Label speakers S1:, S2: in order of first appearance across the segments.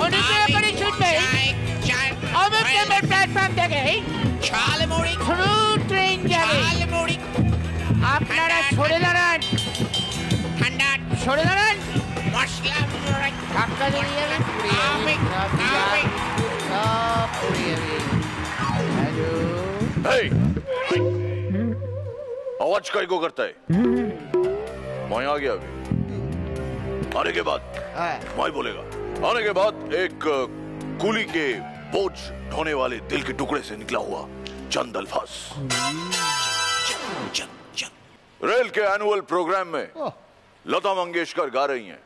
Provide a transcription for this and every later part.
S1: অনুগ্রহ করে শুনবেন অমর নাম্বার প্ল্যাটফর্ম থেকে থ্রু ট্রেন যাবে। আপনারা সরে দাঁড়ান, সরে দাঁড়ান। ধাক্কা দিয়ে যাবেন, সব উড়ে যাবে।
S2: आवाज काहे को करता है? मैं आ गया अभी। आने के बाद मैं बोलेगा। आने के बाद एक कूली के बोझ ढोने वाले दिल के टुकड़े से निकला हुआ चंद अल्फाज। रेल के एनुअल प्रोग्राम में लता मंगेशकर गा रही हैं।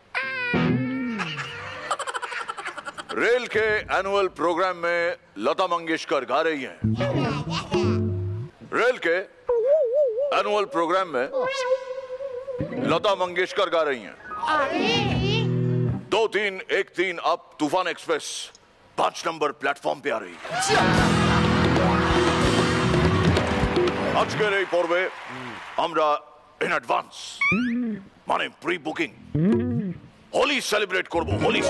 S2: रेल के एनुअल प्रोग्राम में लता मंगेशकर गा रही हैं। रेल के एनुअल प्रोग्राम में लता मंगेशकर गा रही हैं। 2-3-1-3 अब तूफान एक्सप्रेस 5 नंबर प्लेटफॉर्म पे आ रही है। आज के रही पूर्वे हमरा इन एडवांस माने प्री बुकिंग होली सेलिब्रेट करबो। होली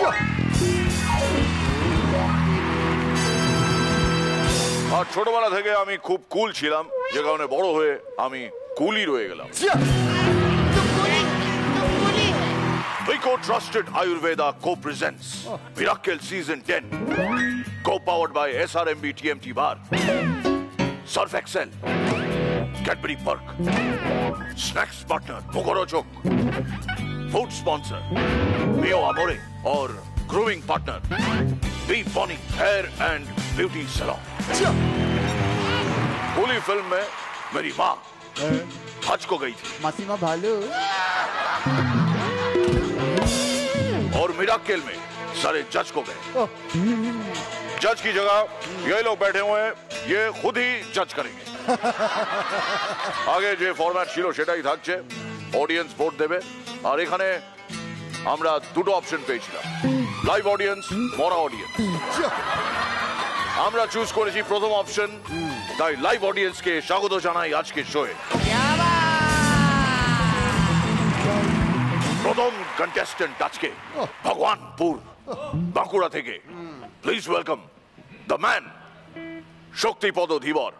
S2: আর ছোটবেলা থেকে আমি খুব কুল ছিলাম, যে কারণে বড় হয়ে আমি কুলই রয়ে গেলাম। Vico Trusted Ayurveda co-presents Miracle Season 10, co-powered by SRMB TMT Bar, Surf Excel, Cadbury Perk, Snacks Partner Mugorochok, Food Sponsor Mio Amore और Grooming Partner Beef Bonnie Hair and Beauty Salon। Holi film में मेरी माँ हज को गई थी,
S3: मासीमा भालू,
S2: और मिराकल में सारे जज को गए। जज की जगह ये लोग बैठे हुए हैं, ये खुद ही जज करेंगे। आगे যে ফরম্যাট ছিল সেটাই থাকছে, অডিয়েন্স ভোট দেবে। আর এখানে আমরা দুটো অপশন পেয়েছিলাম, লাইভ অডিয়েন্স, মরা অডিয়েন্স। আমরা চুজ করেছি প্রথম অপশন, তাই লাইভ অডিয়েন্সকে স্বাগত জানাই আজকে শোয়ে। প্রথম কন্টেস্টেন্ট আজকে ভগবানপুর বাঁকুড়া থেকে, please welcome the man Shaktipada Dhibar.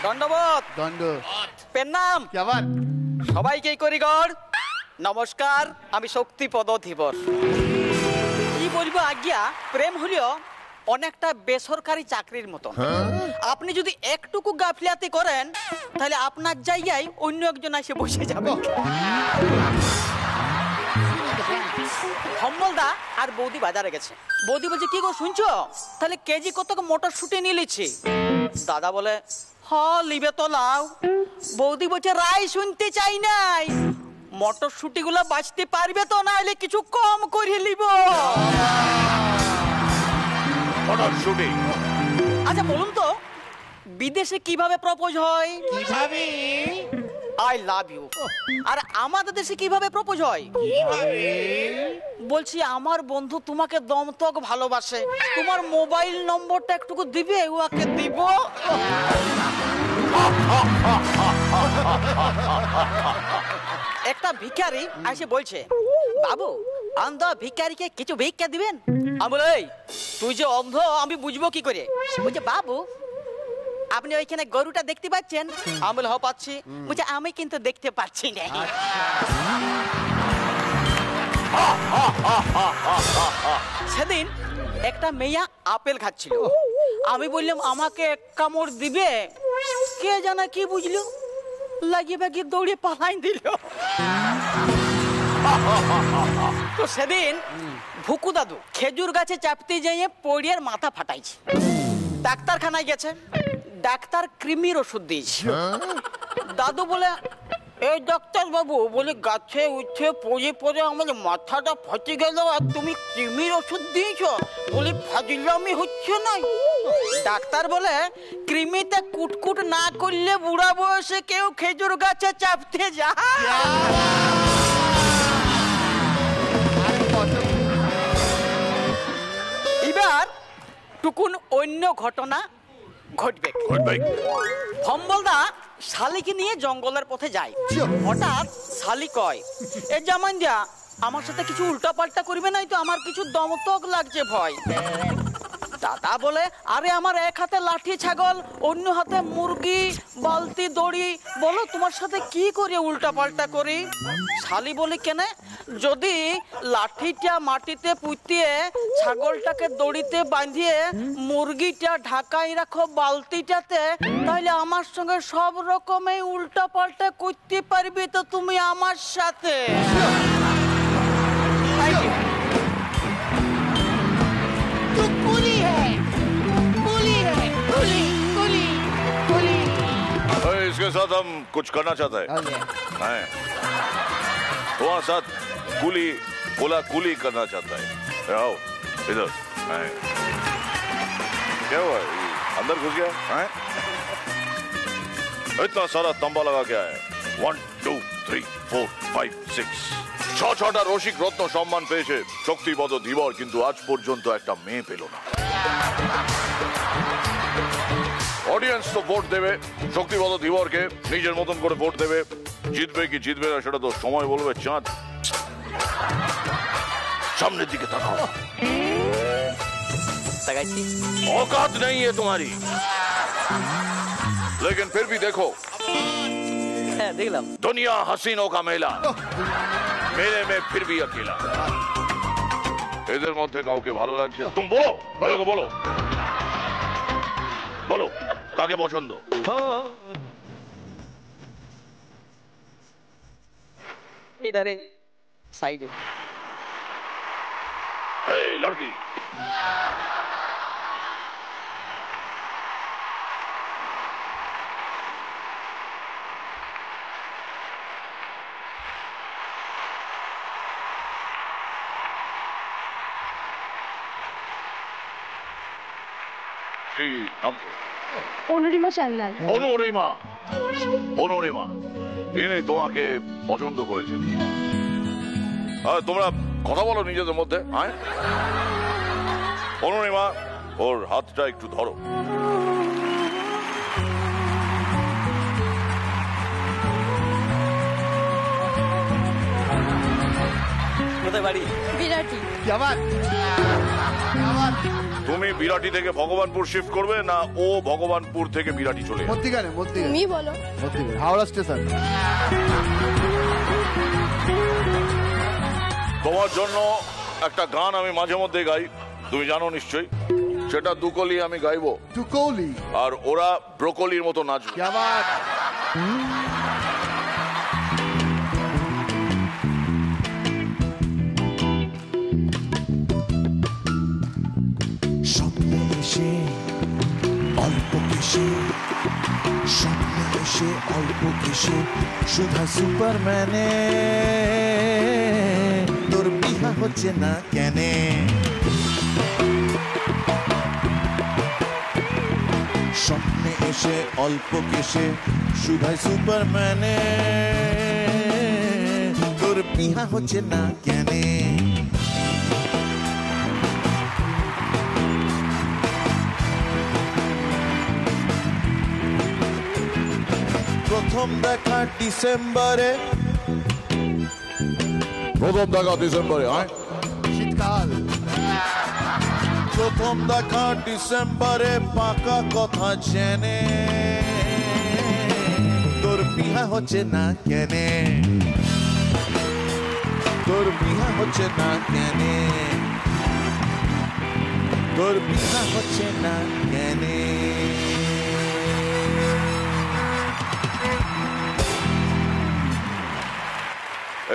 S4: দণ্ডবোধ,
S3: দণ্ড,
S4: প্রণাম সবাইকে করিগর নমস্কার। আমি শক্তিপদ ধীবর। কি বলবো আজ্ঞা, প্রেম হলো অনেকটা বেসরকারি চাকরির মতো। আপনি যদি একটুকু গাফিলাতি করেন তাহলে আপনার জায়গায় অন্য একজন এসে বসে যাবে। হম্বলদা আর বৌদি বাজারে গেছে। বৌদি বলছে কি গো শুনছো, তাহলে কেজি কত মটরশুঁটি নিয়ে নিচ্ছি। দাদা বলে হ লিবে তো লাও। বৌদি বলছে রাই শুনতে চাই নাই, মটরশুঁটি গুলো বাঁচতে পারবে তো, না হলে কিছু কম করে নিব। আচ্ছা বলুন তো, বিদেশে কিভাবে প্রপোজ হয়?
S1: কিভাবে?
S4: I love you. আর আমাদের দেশে কিভাবে প্রপোজ হয়? বলছি আমার বন্ধু তোমাকে দমতক ভালোবাসে, তোমার মোবাইল নম্বরটা একটুকু দিবে, ওকে দিব। একটা ভিখারি এসে বলছে বাবু অন্ধ ভিখারিকে কিছু ভিক্ষা দিবেন। আমি বলি এই তুই যে অন্ধ আমি বুঝবো কি করে? বলছে বাবু আপনি ওইখানে গরুটা দেখতে পাচ্ছেন? আমি বলি হ্যাঁ পাচ্ছি। বলছে আমি কিন্তু দেখতে পাচ্ছি না। সেদিন একটা মেয়া আপেল খাচ্ছিল, আমি বললাম আমাকে এক কামড় দিবে, কে জানা কি বুঝলো, লাগিয়ে বাগিয়ে দৌড়ে পালাই দিল। তো সেদিন ভুকু দাদু খেজুর গাছে চাপতে যেয়ে পড়িয়ার মাথা ফাটাইছে। ডাক্তারখানায় গেছে, ডাক্তার কৃমির ওষুধ দিয়েছে। দাদু বলে এই ডাক্তার বাবু বলে গাছে উঠে পড়ে পড়ে আমার মাথাটা ফাটে গেল আর তুমি কৃমির ওষুধ দিয়েছ? বলে ফাজিলামি হচ্ছে না। ডাক্তার বলে কৃমিতে কুটকুট না করলে বুড়া বয়সে কেউ খেজুর গাছে চাপতে যায়। এবার টুকুন অন্য ঘটনা ঘটবে। হম্বলদা শালিকে নিয়ে জঙ্গলের পথে যায়। হঠাৎ শালি কয়, এ জামাইন দিয়া আমার সাথে কিছু উল্টা পাল্টা করবে নাই তো, আমার কিছু দমতক লাগছে ভয়। দাদা বলে, আরে আমার এক হাতে লাঠি ছাগল, অন্য হাতে মুরগি, বালতি দড়ি, বলো তোমার সাথে কি করে উল্টা পাল্টা করি? শালি বলে, কেন? যদি লাঠিটা মাটিতে পুঁতিয়ে, ছাগলটাকে দড়িতে বাঁধিয়ে, মুরগিটা ঢাকায় রাখো বালতিটাতে, তাহলে আমার সঙ্গে সব রকমের উল্টা পাল্টা করতে পারবে তো তুমি আমার সাথে।
S2: इसके साथ हम कुछ करना चाहते हैं। तुम्हारे साथ कुली कोला कुली करना चाहता है। आओ इधर। क्या हुआ? अंदर घुस गया है? इतना सारा तंबा लगा क्या है? 1 2 3 4 5 6 ছটা রসিক রত্ন সম্মান পেয়েছে শক্তিপদ ধীবর, কিন্তু আজ পর্যন্ত একটা মেয়ে পেল না। অডিয়েন্স তো ভোট দেবে শক্তিপদ ধীবরকে, নিজের মতন করে ভোট দেবে। জিতবে কি জিতবে না সেটা তো সময় বলবে। চাঁদ সামনের দিকে তাকাও। औकात नहीं है तुम्हारी, लेकिन फिर भी देखो। दुनिया हसीनों का मेला, मेले में फिर भी अकेला। এদের মধ্যে কাউকে ভালো লাগছে? তুমি বলো, বলো বলো বলো কাকে পছন্দ?
S4: इधर साइड
S2: लड़की
S3: অনুরিমা সান্যাল।
S2: অনুরিমা, অনুরিমা ইনি তোমাকে পছন্দ করেছে। তোমরা কথা বলো নিজেদের মধ্যে। অনুরিমা, ওর হাতটা একটু ধরো।
S4: কোথায় বাড়ি?
S3: বিরাটি।
S2: তুমি বিরাটি থেকে ভগবানপুর শিফট করবে না ও ভগবানপুর থেকে বিরাটি চলে যাবে?
S3: তুমি বলো।
S5: হাওড়া স্টেশন।
S2: তোমার জন্য একটা গান আমি মাঝে মধ্যে গাই, তুমি জানো নিশ্চয়ই। সেটা দুকলি আমি গাইবো,
S5: দুকলি,
S2: আর ওরা ব্রোকলির মতো নাচবে।
S6: স্বপ্নে এসে অল্প কেশে, স্বপ্নে এসে অল্প কেশে, সুধা সুপারম্যানে তোর বিহা হচ্ছে না কেনে? স্বপ্নে এসে অল্প কেশে, সুধা সুপারম্যানে তোর বিহা হচ্ছে না কেনে? প্রথম দেখা ডিসেম্বরে,
S2: প্রথম দেখা ডিসেম্বরে।
S5: শীতকাল।
S6: প্রথম দেখা ডিসেম্বরে, পাকা কথা জেনে তোর বিহা হচ্ছে না কেনে? তোর বিহা হচ্ছে না কেনে? তোর বিহা হচ্ছে না কেনে?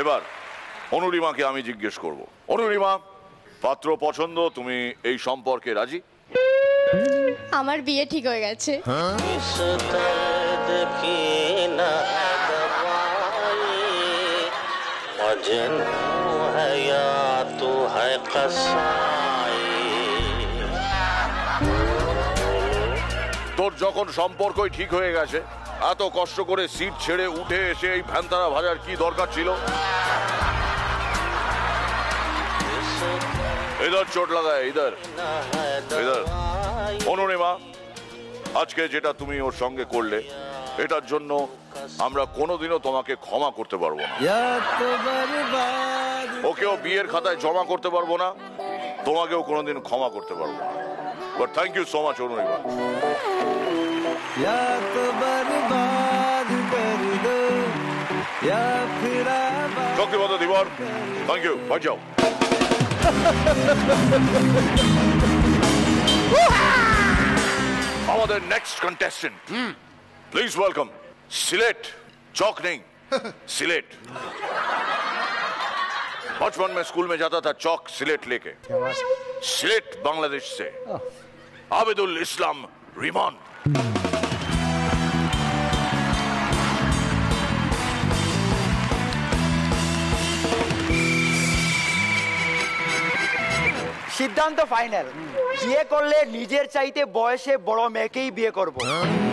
S2: এবার অনুরিমাকে আমি জিজ্ঞেস করব। অনুরিমা, পাত্র পছন্দ, তুমি এই সম্পর্কে রাজি?
S3: আমার বিয়ে ঠিক হয়ে গেছে।
S2: তোর যখন সম্পর্কই ঠিক হয়ে গেছে, এত কষ্ট করে সিট ছেড়ে উঠে এসে এই ভ্যানতারা ভাজার কি দরকার ছিল? इधर चोट लगा है, इधर इधर। অনুরিমা, আজকে যেটা তুমি ওর সঙ্গে করলে এটার জন্য আমরা কোনোদিনও তোমাকে ক্ষমা করতে পারবো না। ওকেও বিয়ের খাতায় জমা করতে পারবো না, তোমাকেও কোনোদিন ক্ষমা করতে পারবো না। But thank you so much Anurima. Shaktipada Dhibar, thank you, bye যাও। আমাদের next contestant please welcome Sylhet. Chalk नहीं सिलेट। बचपन में स्कूल में जाता था चौक सिलेट लेके। सिलेट बांग्लादेश से आबिदुल इस्लाम रिमान।
S7: সিদ্ধান্ত ফাইনাল, বিয়ে করলে নিজের চাইতে বয়সে বড় মেয়েকেই বিয়ে করব।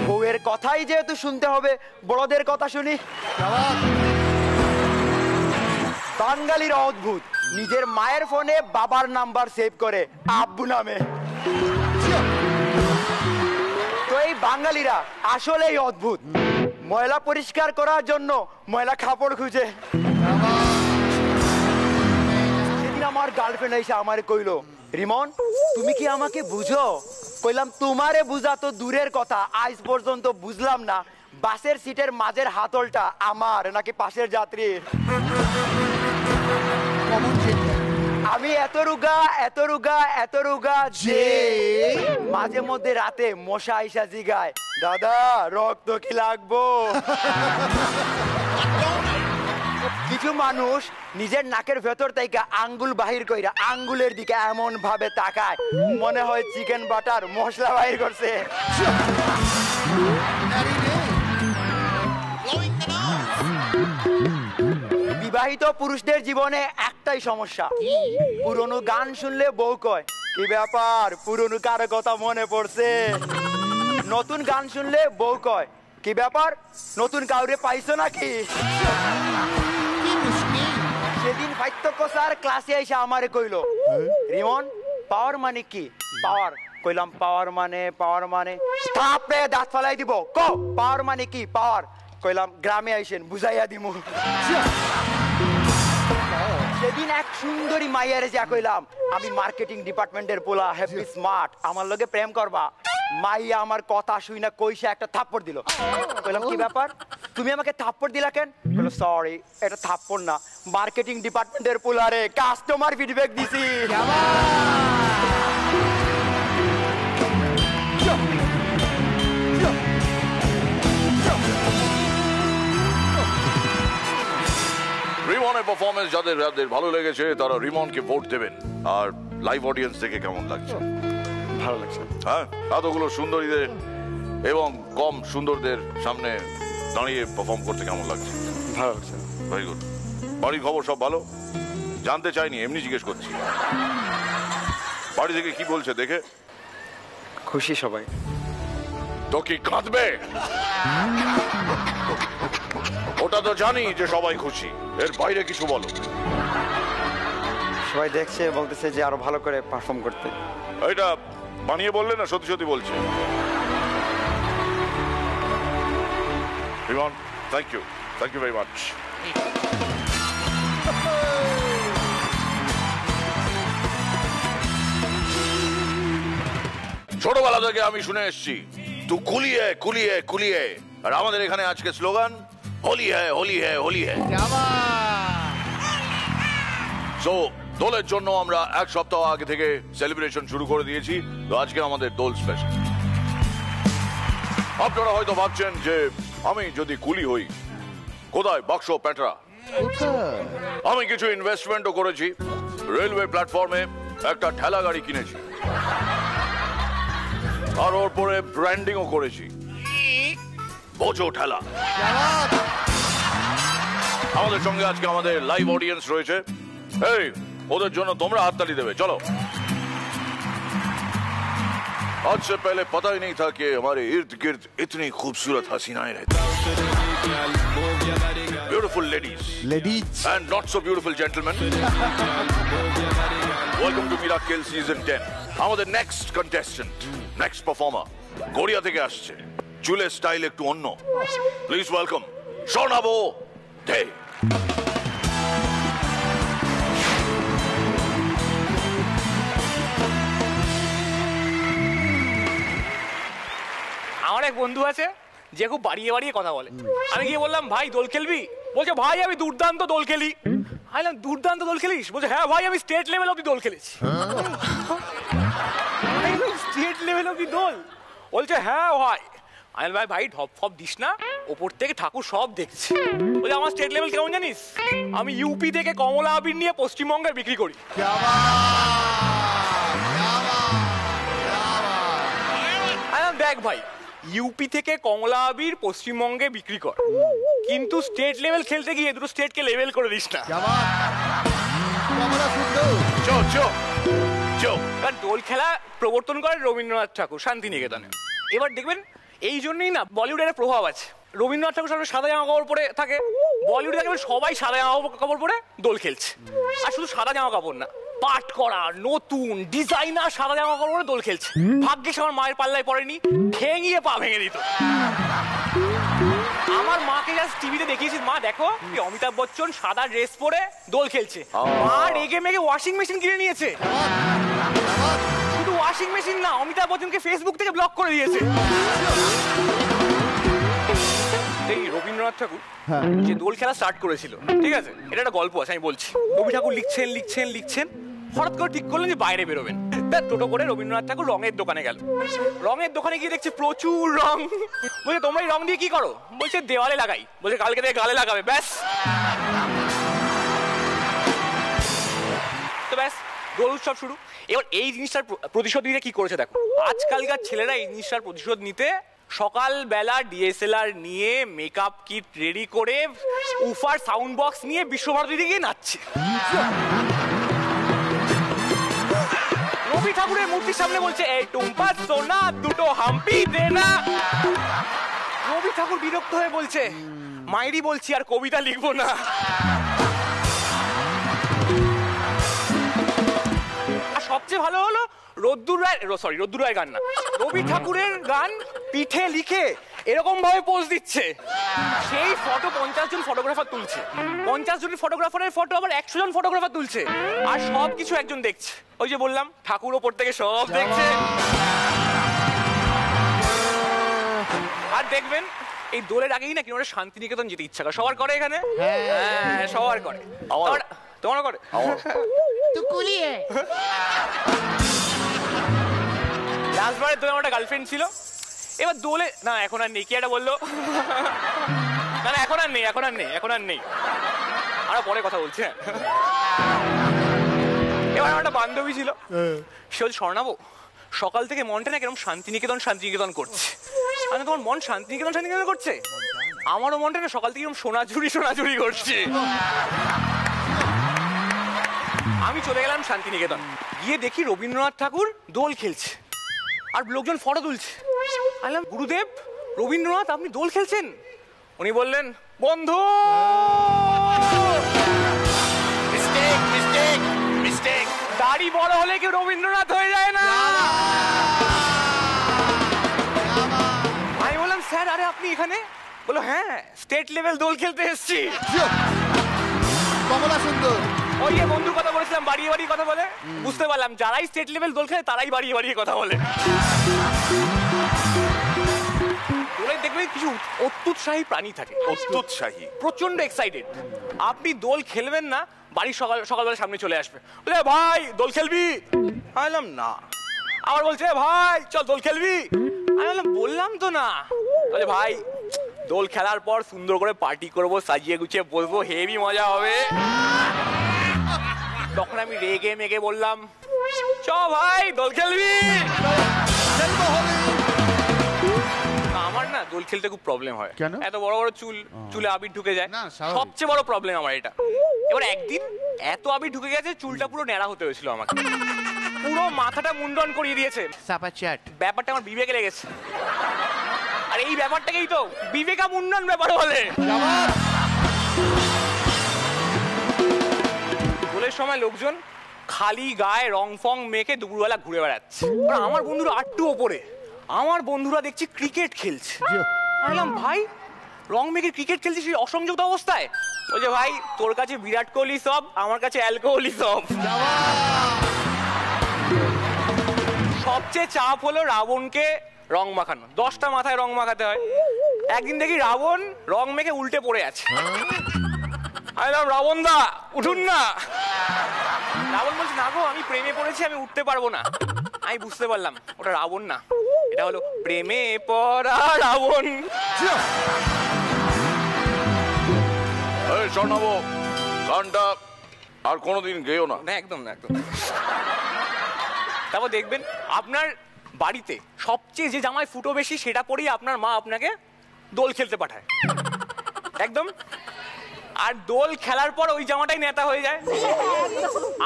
S7: বউয়ের কথাই যেহেতু শুনতে হবে, বড়দের কথা শুনি। বাঙালির অদ্ভুত, নিজের মায়ের ফোনে বাবার নাম্বার সেভ করে আব্বু নামে। তো এই বাঙালিরা আসলেই অদ্ভুত, ময়লা পরিষ্কার করার জন্য ময়লা কাপড় খুঁজে। আমার গার্লফ্রেন্ড এসে আমারে কইলো, রিমন তুমি কি আমাকে বুঝো? কইলাম তোমারে বুঝা তো দূরের কথা, আজ পর্যন্ত বুঝলাম না বাসের সিটের মাঝের হাতলটা আমার নাকি পাশের যাত্রীর। আমি এত রুগা যে মাঝে মধ্যে রাতে মশা আইসা জিগায়, দাদা রক্ত কি লাগবো? কিছু মানুষ নিজের নাকের ভেতর থেকে আঙ্গুল বাহির কইরা আঙ্গুলের দিকে এমন ভাবে তাকায় মনে হয় চিকেন বাটার মশলা বাহির করছে। বিবাহিত পুরুষদের জীবনে একটাই সমস্যা, পুরনো গান শুনলে বউ কয়, কি ব্যাপার পুরনো কারো কথা মনে পড়ছে? নতুন গান শুনলে বউ কয়, কি ব্যাপার নতুন কাউরে পাইছো নাকি? সেদিন পাইত্যক্য স্যার ক্লাসে এসে আমারে কইলো, রিমন পাওয়ার মানে কি? পাওয়ার। কইলাম পাওয়ার মানে থাপড়ে দাঁত ফালাই দিব। ক পাওয়ার মানে কি? পাওয়ার। কইলাম গ্রামে আইসেন বুঝাইয়া দিমু। সেদিন এক সুন্দরী মাইয়ারে যা কইলাম, আমি মার্কেটিং ডিপার্টমেন্টের পোলা, হ্যাপি স্মার্ট, আমার লগে প্রেম করবা। মাইয়া আমার কথা শুই না কইসা একটা থাপ্পড় দিল। কইলাম কি ব্যাপার তুমি আমাকে থাপ্পড় দিলা কেন? বলল সরি এটা থাপ্পড় না, মার্কেটিং ডিপার্টমেন্টের পোলারে কাস্টমার ফিডব্যাক দিছি।
S2: রিমনের পারফরমেন্স যাদের যাদের ভালো লেগেছে তারা রিমনকে ভোট দেবেন। আর লাইভ অডিয়েন্স দেখে কেমন লাগছে?
S7: ভালো লাগছে।
S2: হ্যাঁ, এতগুলো সুন্দরীদের এবং কম সুন্দরদের সামনে দাঁড়িয়ে পারফর্ম করতে কেমন লাগছে?
S7: ভালো লাগছে।
S2: Very good. বাড়ির খবর সব ভালো? জানতে চাইনি, এমনি জিজ্ঞেস করছি। বাড়ি থেকে কি বলছে দেখে?
S7: খুশি সবাই।
S2: তো কি কাঁদবে? ওটা তো জানি যে সবাই খুশি, এর বাইরে কিছু বলো।
S7: সবাই দেখছে, বলতেছে যে আরো ভালো করে পারফর্ম করতে।
S2: এটা বানিয়ে বললে না সত্যি সত্যি বলছে? Rimon thank you very much. ছোটবেলা থেকে আমি শুনে এসছি তু কুলিয়ে কুলিয়ে কুলিয়ে, আর আমাদের এখানে আজকে স্লোগান হোলি হ্যায় হোলি হ্যায় হোলি হ্যায়। সো দোলের জন্য আমরা এক সপ্তাহ আগে থেকে সেলিব্রেশন শুরু করে দিয়েছি। তো আজকে আমাদের দোল স্পেশাল। আপনারা হয়তো ভাবছেন যে আমি যদি কুলি হই কোথায় বাক্স প্যাটরা। আমি কিছু ইনভেস্টমেন্টও করেছি, রেলওয়ে প্ল্যাটফর্মে একটা ঠেলা গাড়ি কিনেছি, আর ওর পরে ব্র্যান্ডিংও করেছি, বোঝো ঠেলা। আমাদের সঙ্গে আজকে আমাদের লাইভ অডিয়েন্স রয়েছে, এই ওদের জন্য তোমরা হাততালি দেবে। চলো। आज से पहले पता ही नहीं था कि हमारे इर्द गिर्द इतनी खूबसूरत हसीनाएं रहती हैं। Beautiful ladies and not so beautiful gentlemen. Welcome to Miracle Season 10. আমাদের next contestant, next performer Garia থেকে আসছে। চুলের স্টাইল একটু অন্য। প্লিজ ওয়েলকাম স্বর্ণাবো দে।
S8: আমার এক বন্ধু আছে যে খুব বাড়িয়ে বাড়িয়ে কথা বলে। আমি গিয়ে বললাম, ভাই দোল খেলবি? বলছে, ভাই আমি দুর্দান্ত দোল খেলি। আমি বললাম, দুর্দান্ত দোল খেলিস? বলছে, হ্যাঁ ভাই আমি স্টেট লেভেল অব্দি দোল খেলেছি। স্টেট লেভেল অব্দি দোল? বলছে, হ্যাঁ ভাই। আমি বললাম, ভাই ঢপ ফপ দিস না, ওপর থেকে ঠাকুর সব দেখছি। বলছে, আমার স্টেট লেভেল কেমন জানিস? আমি ইউপি থেকে কমলা আবির নিয়ে পশ্চিমবঙ্গে বিক্রি করি। দেখ ভাই, ইউপি থেকে কমলা আবির পশ্চিমবঙ্গে বিক্রি কর, কিন্তু স্টেট লেভেল খেলতে গিয়ে দুটো স্টেটকে লেভেল করে দিস না। কারণ দোল খেলা প্রবর্তন করে রবীন্দ্রনাথ ঠাকুর শান্তিনিকেতনে। এবার দেখবেন এই জন্যই না বলিউডের প্রভাব আছে। রবীন্দ্রনাথ ঠাকুর সবাই সাদা জামা কাপড় পরে থাকে, বলিউডে দেখবেন সবাই সাদা জামা কাপড় পরে দোল খেলছে। আর শুধু সাদা জামা কাপড় না, পাট করা নতুন ডিজাইনার সাদা জামা কাপড় পরে দোল খেলছে। ভাগ্যিস আমার মায়ের পাল্লায় পড়েনি, ঠেঙিয়ে পা ভেঙে দিত। আমার মাকে জাস্ট টিভিতে দেখিয়েছি, মা দেখো অমিতাভ বচ্চন সাদা ড্রেস পরে দোল খেলছে। মা রেগে মেগে ওয়াশিং মেশিন কিনে নিয়েছে। শুধু ওয়াশিং মেশিন না, অমিতাভ বচ্চনকে ফেসবুক থেকে ব্লক করে দিয়েছে। এই রবীন্দ্রনাথ ঠাকুর যে দোল খেলা স্টার্ট করেছিল, ঠিক আছে, এটা একটা গল্প আছে, আমি বলছি। রবি ঠাকুর লিখছেন, হঠাৎ করে ঠিক করলেন যে বাইরে বেরোবেন। টোটো করে রবীন্দ্রনাথ ঠাকুর রঙের দোকানে গেল। রঙের দোকানে গিয়ে দেখছে প্রচুর রং। বলছে, তোমরা এই রং দিয়ে কি করো? বলছে, দেওয়ালে লাগাই। বলছে, কালকে থেকে গালে লাগাবে। ব্যাস তো ব্যাস, দোল উৎসব শুরু। এবার এই জিনিসটার প্রতিশোধ নিতে কি করেছে দেখো। আজকালকার ছেলেরা এই জিনিসটার প্রতিশোধ নিতে সকালবেলা ডিএসএলআর নিয়ে মেকআপ কিট রেডি করে উফার সাউন্ড বক্স নিয়ে বিশ্বভারতীতে গিয়ে নাচছে। রবি ঠাকুরের মূর্তির সামনে বলছে, এই টুম্পা সোনা দুটো হাম্পি দে না। রবি ঠাকুর বিরক্ত হয়ে বলছে, মাইরি বলছি আর কবিতা লিখবো না। আর সবচেয়ে ভালো হলো রোদ্দুর রায়ের গান না, রবি ঠাকুরের গান পিঠে লিখে এরকম ভাবে পোজ দিচ্ছে। সেই ফটো 50 জন ফটোগ্রাফার তুলছে। 50 জন ফটোগ্রাফারের ফটো আবার 100 জন ফটোগ্রাফার তুলছে। আর সব কিছু একজন দেখছে। ওই যে বললাম, ঠাকুর ওপর থেকে সব দেখছে। আর দেখবেন এই দোলের আগেই না কিনা শান্তিনিকেতন যেতে ইচ্ছা করে। সবার করে এখানে? হ্যাঁ, সবার করে। তোমারও করে? লাস্টবারে তোর আমার একটা গার্লফ্রেন্ড ছিল। এবার দোলে না, এখন আর নেই। কি একটা বললো? না এখন আর নেই। আর পরে কথা বলছে। এবার আমার একটা বান্ধবী ছিল, সে হচ্ছে স্বর্ণাবো, সকাল থেকে মনটা না কিরকম শান্তিনিকেতন করছে। মানে তোমার মন শান্তিনিকেতন করছে, আমারও মনটা না সকাল থেকে সোনাঝুরি করছে। আমি চলে গেলাম শান্তিনিকেতন, গিয়ে দেখি রবীন্দ্রনাথ ঠাকুর দোল খেলছে আর লোকজন ফটো তুলছে। বললাম, গুরুদেব রবীন্দ্রনাথ আপনি দোল খেলছেন? উনি বললেন, বন্ধু দাড়ি বড় হলে কি রবীন্দ্রনাথ হয়ে যায় না? আমি বললাম, স্যার আরে আপনি এখানে? বলো, হ্যাঁ স্টেট লেভেল দোল খেলতে এসেছি।
S5: কমলা সুন্দর।
S8: ওই যে বন্ধুর কথা বলেছিলাম, বাড়িয়ে বাড়িয়ে কথা বলে। বুঝতে পারলাম যারাই স্টেট লেভেল দোল খেলে তারাই বাড়িয়ে বাড়িয়ে কথা বলে। দেখবেন কিছু অত্যুৎসাহী প্রাণী থাকে, প্রচন্ড এক্সাইটেড। আপনি দোল খেলবেন না, বাড়ির সকালবেলা সামনে চলে আসবে, বলে ভাই দোল খেলবি? আমি বললাম না। আবার বলছে, ভাই চল দোল খেলবি? আমি বললাম তো না। বলে, ভাই দোল খেলার পর সুন্দর করে পার্টি করবো, সাজিয়ে গুছিয়ে বসবো, হেভি মজা হবে। তখন আমি রেগে মেগে বললাম, চ ভাই দোল খেলবি? আমার না দোল খেলতে খুব প্রবলেম হয়। এত বড় বড় চুলে আবির ঢুকে যায়, সবচেয়ে বড় প্রবলেম আমার এটা। এবার একদিন এত আবির ঢুকে গেছে, চুলটা পুরো ন্যাড়া হতে হয়েছিল আমাকে, পুরো মাথাটা মুন্ডন করিয়ে দিয়েছে। ব্যাপারটা আমার বিবেকে লেগেছে। আর এই ব্যাপারটাকেই তো বিবেকা মুন্ডন ব্যাপার বলে। দোলের সময় লোকজন খালি গায়ে রং ফং মেখে দুপুরবেলা ঘুরে বেড়াচ্ছে। আমার বন্ধুরা আটটু ওপরে, আমার বন্ধুরা দেখছি ক্রিকেট খেলছে। বললাম ভাই রং মেখে ক্রিকেট খেলছিস সেই অসংযুক্ত অবস্থায়? বলছে ভাই তোর কাছে বিরাট কোহলি সব, আমার কাছে অ্যালকোহলি সব। সবচেয়ে চাপ হলো রাবণকে রং মাখানো, 10টা মাথায় রং মাখাতে হয়। একদিন দেখি রাবণ রং মেখে উল্টে পড়ে আছে। রাবণ দা উঠুন না। রাবণ বলছে না গো আমি প্রেমে পড়েছি, আমি উঠতে পারবো না। আমি বুঝতে পারলাম ওটা রাবণ না, এটা হলো প্রেমে পড়া রাবণ।
S2: শোনাবো গানটা আর কোনোদিন গেও না।
S8: না একদম না, একদম। তারপর দেখবেন আপনার বাড়িতে সবচেয়ে যে জামায় ফুটো বেশি সেটা পরেই আপনার মা আপনাকে দোল খেলতে পাঠায়, একদম। আর দোল খেলার পর ওই জামাটাই নেতা হয়ে যায়।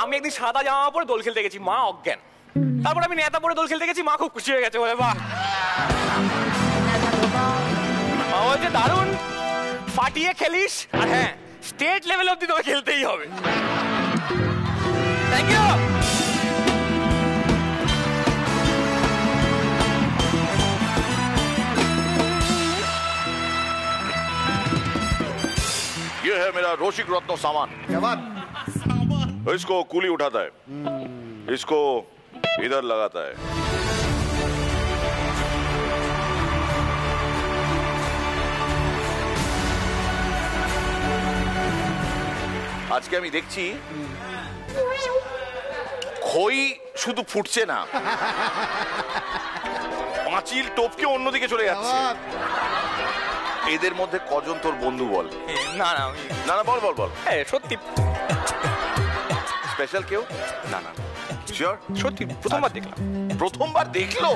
S8: আমি একদিন সাদা জামা পরে দোল খেলতে গেছি, মা অজ্ঞান। তারপর আমি নেতা পরে দোল খেলতে গেছি, মা খুব খুশি হয়ে গেছে, বলে বাহ। মা বলছে দারুণ, ফাটিয়ে খেলিস, আর হ্যাঁ স্টেট লেভেল অব্দি তোকে খেলতেই হবে। Thank you.
S2: ये है मेरा रोशिक रत्नो सामान।
S5: क्या बात?
S2: इसको कूली उठाता है, इसको इधर लगाता है। আজকে আমি দেখছি খই শুধু ফুটছে না, পাঁচিল টপকে অন্যদিকে চলে যাচ্ছে। এদের মধ্যে কজন তোর বন্ধু বল?
S8: না না
S2: না না বল বল বল।
S8: সত্যি
S2: স্পেশাল কেউ?
S8: না না
S2: শিওর?
S8: সত্যি প্রথমবার দেখলাম।
S2: প্রথমবার দেখলো?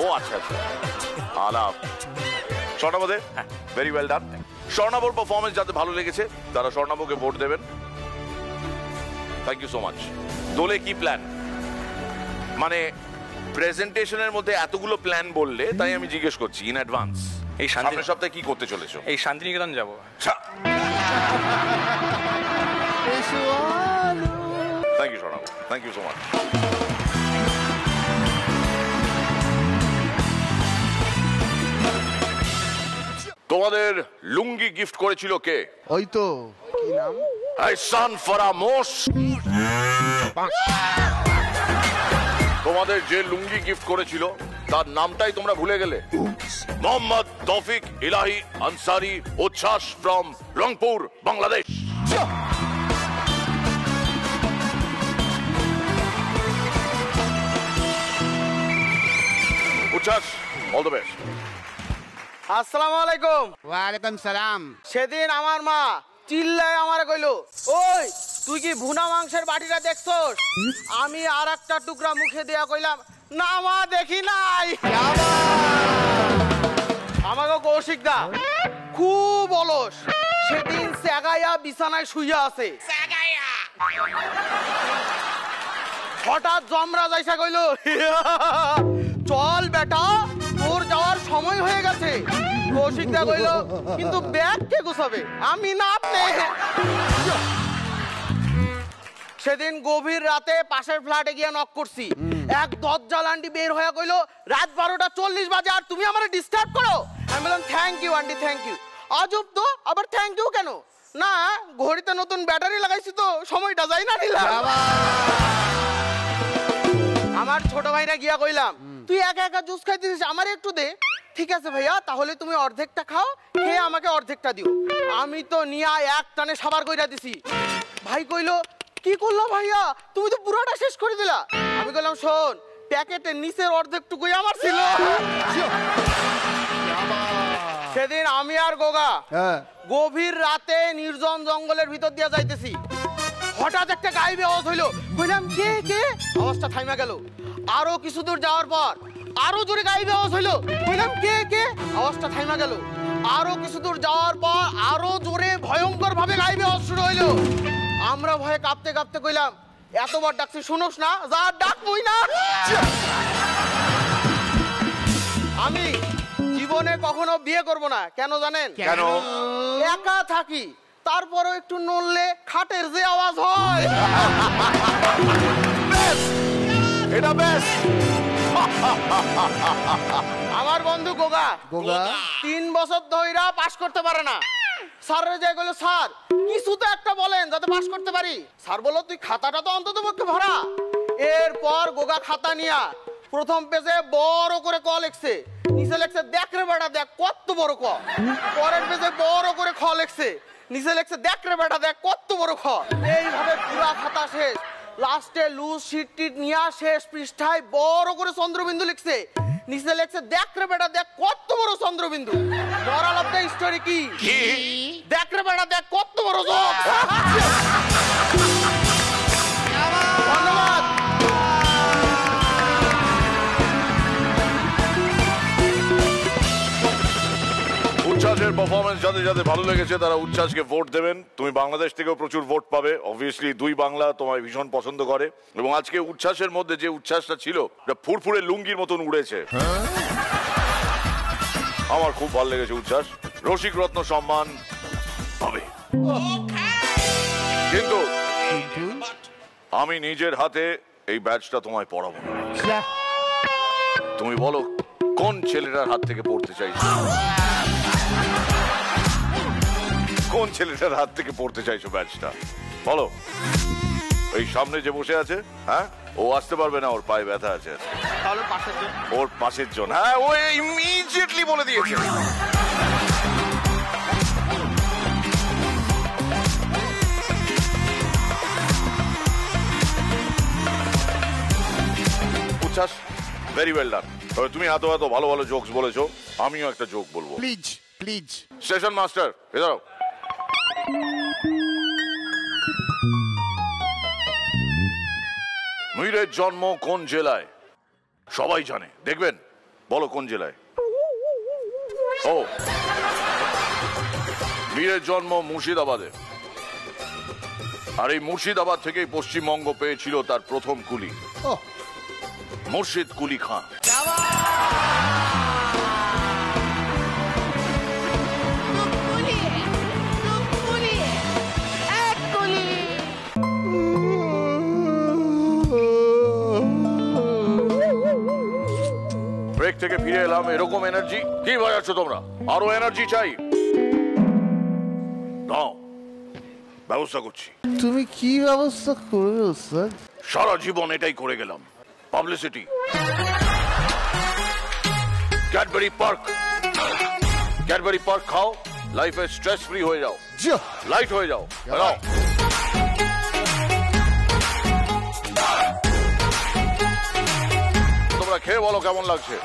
S2: ও আচ্ছা আচ্ছা, আলাপ। স্বর্ণাবদে ভেরি ওয়েল ডান। স্বর্ণাবর পারফরমেন্স যাতে ভালো লেগেছে তারা স্বর্ণাবকে ভোট দেবেন। Thank you so much. দোলে কি প্ল্যান? মানে প্রেজেন্টেশনের মধ্যে এতগুলো প্ল্যান বললে তাই আমি জিজ্ঞেস করছি ইন অ্যাডভান্স।
S8: এই
S2: সামনের সপ্তাহে কি করতে চলেছো?
S8: এই শান্তিনিকেতন যাবো।
S2: Thank you Swarnab, thank you so much. তোমাদের লুঙ্গি গিফট করেছিল কে?
S5: ওই তো কি নাম?
S2: আহসান ফরামোশ। তোমাদের যে লুঙ্গি গিফট করেছিল তার নামটাই তোমরা ভুলে গেলে। মোহাম্মদ তৌফিক ইলাহি আনসারি, উচ্ছ্বাস ফ্রম রংপুর, বাংলাদেশ। উচ্ছ্বাস, অল দ্য বেস্ট।
S7: আসসালামু আলাইকুম।
S1: ওয়ালাইকুম সালাম।
S7: সেদিন আমার মা চিল্লায় আমারে কইলো, ওই তুই কি ভুনা মাংসের বাটিটা দেখছস? আমি আর একটা টুকরা মুখে দেয়া কইলাম, না মা দেখি নাই। আমাকে কৌশিক দা খুব অলস, সেদিন স্যাগাইয়া বিছানায় শুইয়া আছে। হঠাৎ জমরা যাইসা কইলো, চল বেটা তোর যাওয়ার সময় হয়ে গেছে। কৌশিক দা কইলো, কিন্তু ব্যাগ কে গুছাবে? আমি না আপনি। সেদিন গভীর রাতে পাশের ফ্ল্যাটে গিয়ে নক করছি, এক দজ্জাল আন্টি বের হয়ে কইলো, রাত 12:40 বাজে আর তুমি আমারে ডিস্টার্ব করো। আমি বললাম thank you aunty, thank you. আজব তো, আবার থ্যাংক ইউ কেন? না ঘড়িতে নতুন ব্যাটারি লাগাইছি তো সময়টা যাই না নিলাম। আমার ছোট ভাইরা গিয়া কইলাম, তুই একা একা জুস খাইতেছিস, আমারে একটু দে। ঠিক আছে ভাইয়া, তাহলে তুমি অর্ধেকটা খাও, খেয়ে আমাকে অর্ধেকটা দিও। আমি তো নিয়া এক টানে সাবার কইরা দিছি। ভাই কইলো, কি করলো ভাইয়া, তুমি তো পুরোটা শেষ করে দিলা। আমি কইলাম, শোন প্যাকেটের নিচের অর্ধেকটুকুই আমার ছিল। সেদিন আমি আর গোগা গভীর রাতে নির্জন জঙ্গলের ভিতর দিয়ে যাইতেছি, হঠাৎ একটা গাইবে আওয়াজ হইলো। কইলাম কে কে? আওয়াজটা থাইমা গেল। আরো কিছু দূর যাওয়ার পর আরো জোরে গাইবে আওয়াজ হইলো। কইলাম কে কে? আওয়াজটা থাইমা গেল। আরো কিছু দূর যাওয়ার পর আরো জোরে ভয়ঙ্কর ভাবে গাইবে আওয়াজ শুরু হইলো। আমরা ভয়ে কাঁপতে কাঁপতে কইলাম, এতবার ডাকছি শুনোস না, যা ডাক মুই না। আমি জীবনে কখনো বিয়ে করব না। কেন জানেন?
S2: কেন?
S7: একা থাকি, তারপরও একটু নড়লে খাটের যে আওয়াজ হয়।
S2: এটা বেশ।
S5: আমার বন্ধু গোগা
S6: গোগা
S5: 3 বছর ধইরা পাস করতে পারে না। স্যারের যাই বলে স্যার কিছু তো একটা বলেন যাতে পাস করতে পারি। স্যার বলল তুই খাতাটা তো অন্তত পক্ষে ভরা। এরপর গোগা খাতা নিয়া প্রথম পেজে বড় করে ক লিখছে, নিচে লিখছে দেখ রে বেটা দেখ কত বড় ক। পরের পেজে বড় করে খ লিখছে, নিচে লিখছে দেখ রে বেটা দেখ কত বড় খ। এইভাবে পুরা খাতা শেষ। লাস্টে লুজ শিট নিয়ে শেষ পৃষ্ঠায় বড় করে চন্দ্রবিন্দু লিখছে, নিচে লিখছে দেখ রে বেটা দেখ কত বড় চন্দ্রবিন্দু। মরাল অফ দ্য স্টোরি কি? দেখ রে বেটা দেখ কত বড় জোক। ধন্যবাদ।
S2: উচ্ছ্বাসের পারফরমেন্স যাদের যাদের ভালো লেগেছে তারা উচ্ছ্বাসকে ভোট দেবেন। তুমি বাংলাদেশ থেকেও প্রচুর ভোট পাবে। অবভিয়াসলি দুই বাংলা তোমায় ভীষণ পছন্দ করে এবং আজকে উচ্ছ্বাসের মধ্যে যে উচ্ছ্বাসটা ছিল ফুরফুরে লুঙ্গির মতন উড়েছে। আমার খুব ভালো লেগেছে উচ্ছ্বাস। রসিক রত্ন সম্মান পাবে, কিন্তু আমি নিজের হাতে এই ব্যাচটা তোমায় পড়াবো। তুমি বলো কোন ছেলেটার হাত থেকে পড়তে চাইছো? কোন ছেলেটার হাত থেকে পড়তে চাইছো ব্যাচটা বলো? এই সামনে যে বসে আছে, হ্যাঁ ও আসতে পারবে না, ওর পায়ে ব্যথা আছে।
S5: তাহলে পাশের জন।
S2: ওর পাশের জন, হ্যাঁ ও ইমিডিয়েটলি বলে দিয়েছে। উচ্ছ্বাস ভেরি ওয়েল ডান। তুমি এত এত ভালো ভালো জোকস বলেছো, আমিও একটা জোক বলবো।
S6: Please please.
S2: স্টেশন মাস্টার এদাও। মীরের জন্ম কোন জেলায়? সবাই জানে, দেখবেন বলো কোন জেলায়? ও, মীরের জন্ম মুর্শিদাবাদে। আর এই মুর্শিদাবাদ থেকেই পশ্চিমবঙ্গ পেয়েছিল তার প্রথম কুলি, মুর্শিদ কুলি খাঁ। ব্রেক থেকে ফিরে এলাম, এরকম এনার্জি কি বাজাচ্ছ তোমরা? আরো এনার্জি চাই, নাও ব্যবস্থা করছি।
S6: তুমি কি ব্যবস্থা করবে স্যার?
S2: সারা জীবন এটাই করে গেলাম, publicity. Cadbury park, Cadbury park খাও, লাইফে স্ট্রেস ফ্রি হয়ে যাও, লাইট হয়ে যাও। তোমরা খেয়ে বলো কেমন লাগছে।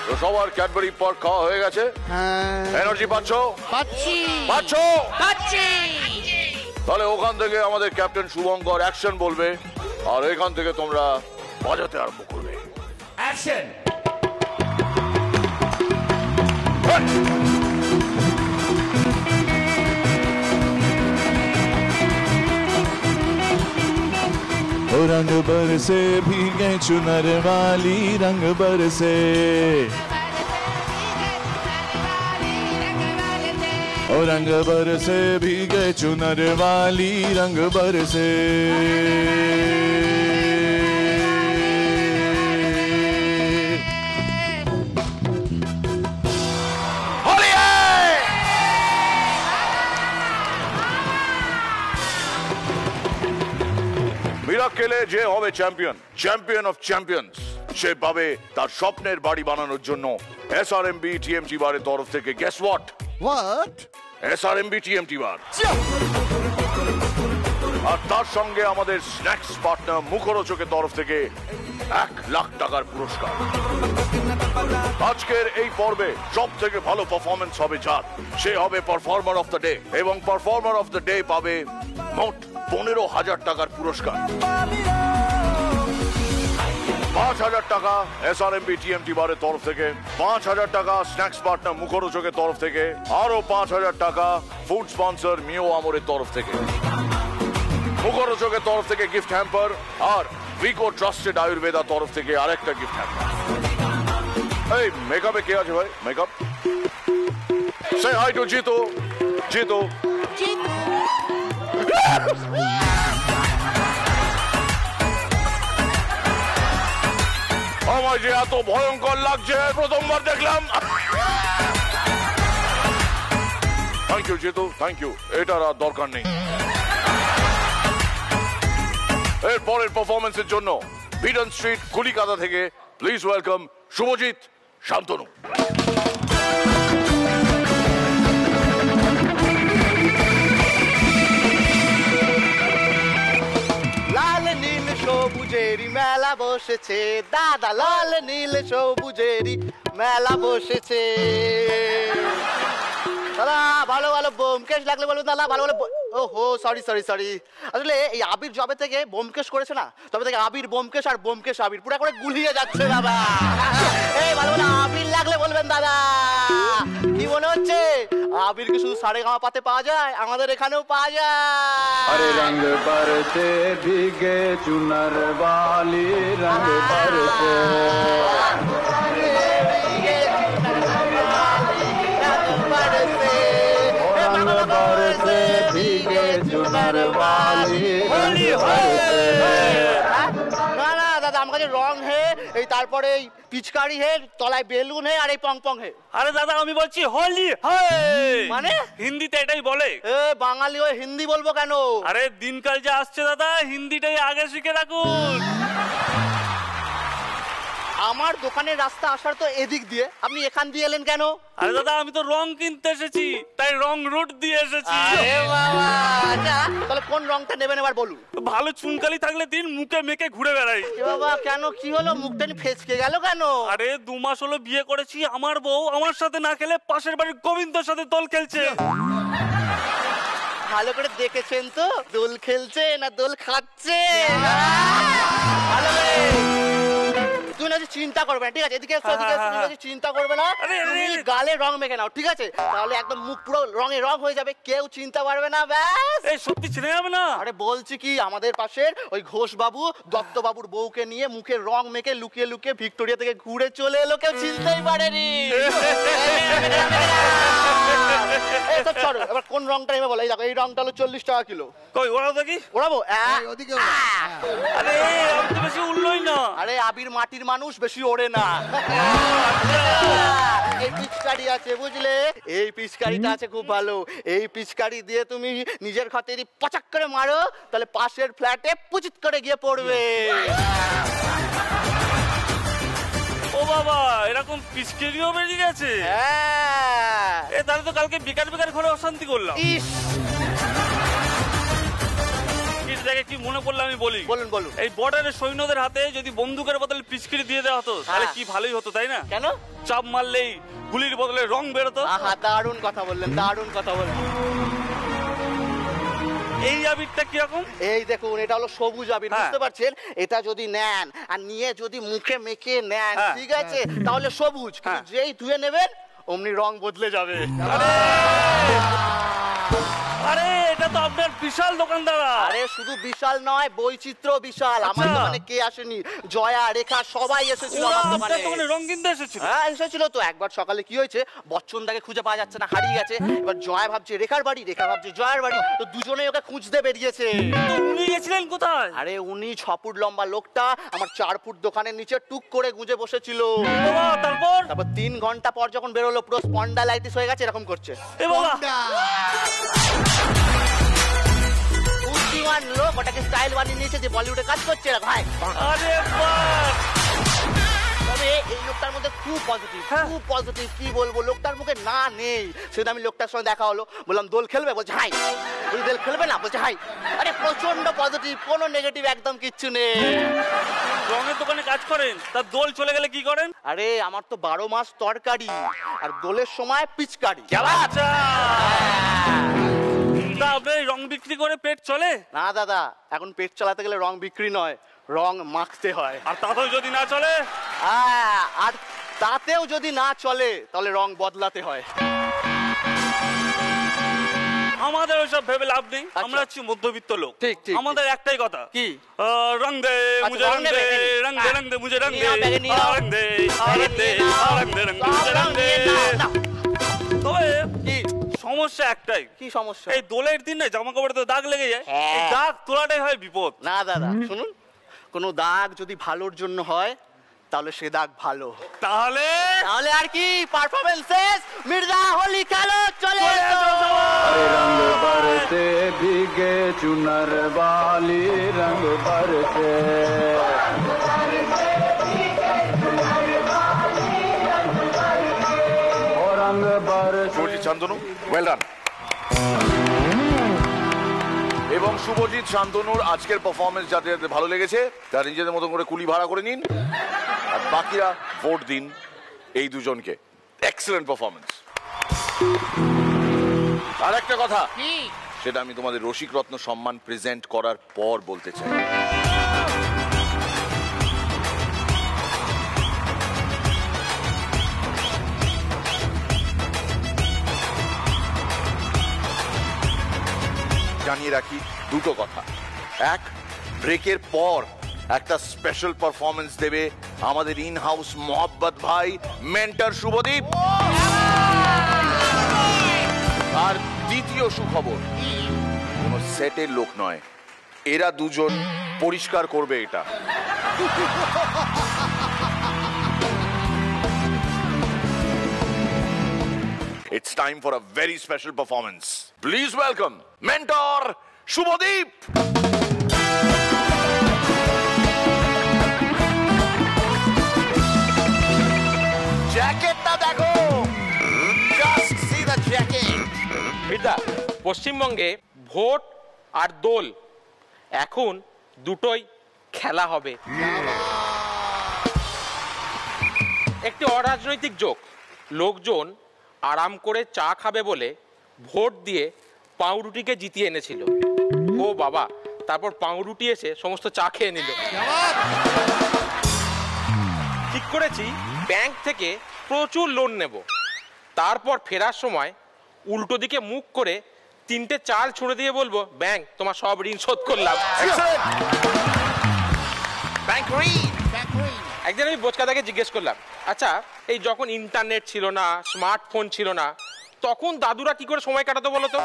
S2: তো সবার ক্যাডবেরি পার্ক খাওয়া হয়ে গেছে, এনার্জি পাচ্ছ? পাচ্ছ? তাহলে ওখান থেকে আমাদের ক্যাপ্টেন শুভঙ্কর অ্যাকশন বলবে, আর এখান থেকে তোমরা বাজাতে আরম্ভ করবে। অ্যাকশন।
S6: रंग बरसे भीगे चुनर वाली, रंग बरसे ओ रंग बरसे भीगे चुनर वाली, रंग बरसे।
S2: মিরাক্কেলে যে হবে চ্যাম্পিয়ন, চ্যাম্পিয়ন অফ চ্যাম্পিয়ন্স, সে পাবে তার স্বপ্নের বাড়ি বানানোর জন্য এসআরএমবি টিএমটি বারের তরফ থেকে guess what? SRMB TMT bar. আর তার সঙ্গে আমাদের স্ন্যাক্স পার্টনার মুখরোচকের তরফ থেকে 1 লাখ টাকার পুরস্কার। আজকের এই পর্বে সব থেকে ভালো পারফরমেন্স হবে যার, সে হবে পারফর্মার অফ দ্য ডে, এবং পারফর্মার অফ দ্য ডে পাবে মোট 15,000 টাকার পুরস্কার। 5,000 টাকা এসআরএমবি টিএমটি বারের তরফ থেকে, 5,000 টাকা স্ন্যাক্স পার্টনার মুখরোচকের তরফ থেকে, আরো 5,000 টাকা ফুড স্পন্সর মিও আমরের তরফ থেকে। মুখরোচকের তরফ থেকে গিফট হ্যাম্পার, আর উইকো ট্রাস্টেড আয়ুর্বেদা তরফ থেকে আরেকটা গিফট হ্যাম্পার। এই মেকআপে কে আছে ভাই? মেকআপ সে হাই টু জিতু। জিতু আমার যে এত ভয়ঙ্কর লাগছে প্রথমবার দেখলাম। Thank you Jitu, thank you. এটার আর দরকার নেই। এর পরের পারফরমেন্সের জন্য বিডন স্ট্রিট কলিকাতা থেকে প্লিজ ওয়েলকাম শুভজিৎ শান্তনু।
S5: লাল নীল সবুজেরি মেলা বসেছে দাদা, লাল নীল সবুজেরি মেলা বসেছে। দাদা ভালো ভালো বোমকেশ লাগলে বলুন দাদা, ভালো ভালো। ওহো সরি সরি সরি, আসলে এই আবির জবে থেকে বোমকেশ করেছে না, তবে থেকে আবির বোমকেশ আর বোমকেশ আবির পুরো করে গুলিয়ে যাচ্ছে দাদা। এই ভালো ভালো আবির লাগলে বলবেন দাদা। কি মনে হচ্ছে আবির কি শুধু সারেগামা পাতে পাওয়া যায়? আমাদের এখানেও পাওয়া যায়।
S6: अरे रंग बरसे भीगे चुनर वाली रंग बरसे रंग बरसे भीगे चुनर वाली रंग बरसे।
S5: না না দাদা, আমার কাছে রং হে, এই তারপরে এই পিচকারি হে, তলায় বেলুন হে, আর এই পং পং হে।
S8: আরে দাদা আমি বলছি হোলি হে,
S5: মানে
S8: হিন্দিতে এটাই বলে।
S5: এ বাঙালি হয়ে হিন্দি বলবো কেন?
S8: আরে দিনকাল যে আসছে দাদা, হিন্দিটাই আগে শিখে রাখুন।
S5: আমার দোকানের রাস্তা আসার তো এদিক দিয়ে, আপনি এখান দিয়ে এলেন কেন?
S8: আরে দাদা আমি তো রং কিনতে এসেছি, তাই রং রুট দিয়ে এসেছি।
S5: আরে বাবা, আচ্ছা তাহলে কোন রংটা নেবেন এবার বলুন।
S8: ভালো চুনকালি থাকলে দিন, মুখে মেখে ঘুরে বেড়াই।
S5: এ বাবা কেন, কি হলো? মুখটা ফেচকে গেল কেন?
S8: আরে 2 মাস হলো বিয়ে করেছি, আমার বউ আমার সাথে না খেলে পাশের বাড়ির গোবিন্দর সাথে দোল খেলছে।
S5: ভালো করে দেখেছেন তো দোল খেলছে না দোল খাচ্ছে? ভালো করে তুই না চিন্তা করবে না, ঠিক আছে? এদিকে এসো, এদিকে এসো, ঠিক আছে? চিন্তা করবে না, তুমি গালে রং মেখে নাও, ঠিক আছে? তাহলে একদম মুখ পুরো রঙে রং হয়ে যাবে, কেউ চিনতে পারবে না। ব্যাস।
S8: এই সত্যি চিনে যাবে না?
S5: আরে বলছি কি, আমাদের পাশের ওই ঘোষ বাবু দত্ত বাবুর বউকে নিয়ে মুখে রং মেখে লুকিয়ে লুকিয়ে ভিক্টোরিয়া থেকে ঘুরে চলে এলো, কেউ চিনতেই পারেনি। এই তো চলো এবার কোন রংটা নেবে বলো। এই দেখো এই রংটা হলো 40 টাকা কিলো।
S8: কই ওরাও দেখি।
S5: ওড়াবো?
S6: ওদিকে
S8: আরে আমি তো বেশি উড়লই না।
S5: আরে আবির মাটির মানুষ, বেশি ওড়ে না। এই পিচকারি আছে বুঝলে, এই পিচকারিটা আছে খুব ভালো। এই পিচকারি দিয়ে তুমি নিজের খাতেরই পচাক করে মারো, তাহলে পাশের ফ্ল্যাটে পুচিত করে গিয়ে পড়বে।
S8: ও বাবা, এরকম পিচকারিও বেরিয়ে গেছে।
S5: হ্যাঁ।
S8: এ তাহলে তো কালকে বেকার বেকার ঘরে অশান্তি করলাম।
S5: ইস,
S8: কি মনে পড়লো আমি বলি।
S5: বলুন বলুন।
S8: এই বর্ডারের সৈন্যদের হাতে যদি বন্দুকের বদলে পিচকারি দিয়ে দেওয়া হতো তাহলে কি ভালোই হতো, তাই না?
S5: কেন?
S8: চাপ মারলেই গুলির বদলে রং বেরোতো।
S5: আহা, দারুণ কথা বললেন, দারুণ কথা বললেন।
S8: এই আবিরটা কিরকম?
S5: এই দেখুন, এটা হলো সবুজ আবির, বুঝতে পারছেন? এটা যদি নেন আর নিয়ে যদি মুখে মেখে নেন, ঠিক আছে, তাহলে সবুজ। কিন্তু যেই ধুয়ে নেবেন অমনি রং বদলে যাবে।
S8: আরে এটা তো আপনার বিশাল দোকানদার।
S5: আরে শুধু বিশাল নয়, বৈচিত্র্য বিশাল। আমার দোকানে কে আসেনি? জয়া, রেখা সবাই এসেছিল আমার দোকানে।
S8: রং কিনতে এসেছিল?
S5: হ্যাঁ এসেছিল তো। একবার সকালে কি হয়েছে, বচ্চনদাকে খুঁজে পাওয়া যাচ্ছে না, হারিয়ে গেছে। এবার জয়া ভাবছে রেখার বাড়ি, রেখা ভাবছে জয়ার বাড়ি, তো দুজনেই ওকে খুঁজতে বেরিয়েছে।
S8: উনি গেছিলেন কোথায়?
S5: আরে উনি 6 ফুট লম্বা লোকটা আমার 4 ফুট দোকানের নিচে টুক করে গুঁজে বসেছিল।
S8: তারপর
S5: 3 ঘন্টা পর যখন বেরোলো পুরো স্পন্ডালাইটিস হয়ে গেছে, এরকম করছে। বুদ্ধিমান লোক ওটাকে স্টাইল বানিয়ে নিয়েছে যে বলিউডে কাজ করছে ভাই।
S8: আরে বাহ,
S5: তবে এই লোকটার মধ্যে খুব পজিটিভ, খুব পজিটিভ। কি বলবো, লোকটার মুখে না নেই। সেদিন আমি লোকটার সঙ্গে দেখা হলো, বললাম দোল খেলবে? বলছে হাই। বলি দোল খেলবে না? বলছে হাই। আরে প্রচন্ড পজিটিভ, কোনো নেগেটিভ একদম কিচ্ছু নেই।
S8: রঙের দোকানে কাজ করেন, তার দোল চলে গেলে কি করেন?
S5: আরে আমার তো 12 মাস তরকারি, আর দোলের সময় পিচকারি।
S8: আচ্ছা, তা আপনি রং বিক্রি করে পেট চলে?
S5: না দাদা, এখন পেট চালাতে গেলে রং বিক্রি নয়, রং মাখতে হয়।
S8: আর তাতেও যদি না চলে?
S5: আর তাতেও যদি না চলে তাহলে রং বদলাতে হয়।
S8: আমাদের ওইসব ভেবে লাভ নেই, আমরা হচ্ছি মধ্যবিত্ত লোক।
S5: ঠিক ঠিক,
S8: আমাদের একটাই কথা,
S5: কি?
S8: রং দে মুঝে, রং দে, রং দে রং দে মুঝে, রং দে, রং দে, রং দে, রং দে, রং দে, রং দে। তবে কি
S9: সমস্যা একটাই।
S5: কি সমস্যা?
S9: এই দোলের দিন না জামা কাপড়ে তো দাগ লেগে যায়,
S5: হ্যাঁ।
S9: এই দাগ তোলাটাই হয় বিপদ।
S5: না দাদা শুনুন, কোনো দাগ যদি ভালোর জন্য হয় তাহলে সে দাগ ভালো।
S9: তাহলে
S5: তাহলে আর কি, পারফরমেন্স শেষ, মির্জা হোলি খেলো, চলে এসো।
S6: रंग बरसे भीगे चुनर वाली रंग बरसे रंग बरसे
S2: শুভজিৎ শান্তনু, ওয়েল ডান। এবং শুভজিৎ শান্তনুর আজকের পারফরমেন্স যাদের যাদের ভালো লেগেছে তারা নিজেদের মতো করে কুলি ভাড়া করে নিন, আর বাকিরা ভোট দিন এই দুজনকে। Excellent performance. আর একটা কথা, সেটা আমি তোমাদের রসিক রত্ন সম্মান প্রেজেন্ট করার পর বলতে চাই। জানিয়ে রাখি দুটো কথা। এক, ব্রেকের পর একটা স্পেশাল পারফরমেন্স দেবে আমাদের ইন হাউস মোহাব্বত ভাই মেন্টর শুভদীপ। আর দ্বিতীয় সুখবর, কোন সেটের লোক নয়, এরা দুজন পরিষ্কার করবে এটা। It's time for a very special performance. Please welcome Mentor Shubhadeep. জ্যাকেটটা দেখো, just see the jacket.
S8: বিদ্যা, পশ্চিমবঙ্গে ভোট আর দোল এখন দুটোই খেলা হবে। একটি অরাজনৈতিক জোক, লোকজন আরাম করে চা খাবে বলে ভোট দিয়ে পাউরুটিকে জিতিয়ে এনেছিল। ও বাবা, তারপর পাউরুটি এসে সমস্ত চা খেয়ে নিল। ঠিক করেছি ব্যাংক থেকে প্রচুর লোন নেব, তারপর ফেরার সময় উল্টো দিকে মুখ করে 3টে চাল ছুঁড়ে দিয়ে বলবো, ব্যাংক তোমার সব ঋণ শোধ করলাম। একদিন আমি বোচকাদাকে জিজ্ঞেস করলাম, আচ্ছা এই যখন ইন্টারনেট ছিল না, স্মার্টফোন ছিল না, তখন দাদুরা কি করে সময় কাটাতো বলো তো?